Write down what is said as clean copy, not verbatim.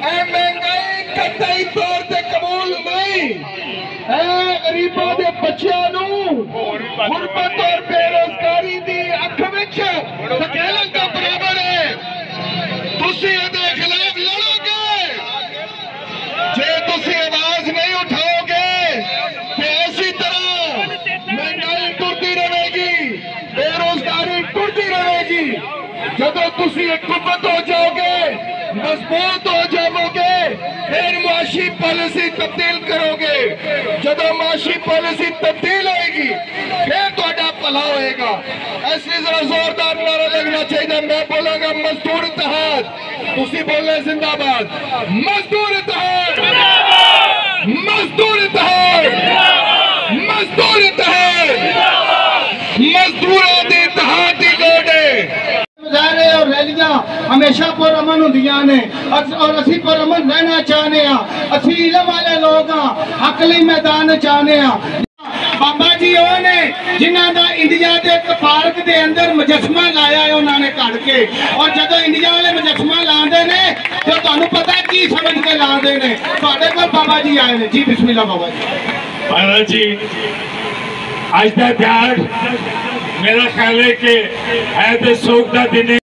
महंगाई कतई तौर पर कबूल नहीं है। गरीबों के बच्चों गुरबत और बेरोजगारी की अख विच धकेलन का बराबर है। तुसी इहदे खिलाफ लड़ोगे, जे तुसी आवाज नहीं उठाओगे तो इसी तरह महंगाई टुरती रहेगी, बेरोजगारी टुरती रहेगी। जदों तुसी कुव्वत हो जाओगे, मजबूत हो जाओगे, फिर मुआशी पॉलिसी तब्दील करोगे। जदों मुआशी पॉलिसी तब्दील होएगी फिर तुहाडा भला होएगा। इसलिए जरा जोरदार नारा लगना चाहिए। मैं बोलांगा मजदूर इत्तेहाद, तुसी बोलना जिंदाबाद। मजदूर इत्तेहाद, मजदूर इत्तेहाद, मजदूर इत्तेहाद, मजदूरों के इत्तेहाद की लोड़ है। मुजाहरे और रैलियां हमेशा पुरअमन होंदियां ने और असी पुरअमन रहना चाहते हैं। असी इलम वाले लोग हाँ, अकली मैदान चाहते हैं। बाबा जी वो ने जिन्हों का इंडिया के पार्क के अंदर मुजस्मा लाया है उन्होंने कट के, और जो इंडिया वाले मुजस्मा लाते ने तो तुहानू पता की समझ के लाते ने। तुहाडे कोल बाबा जी आए ने जी। बिस्मिल्लाह बाबा जी। महाराज जी आज का ध्यान मेरा ख्याल है कि है तो शोक का दिन है।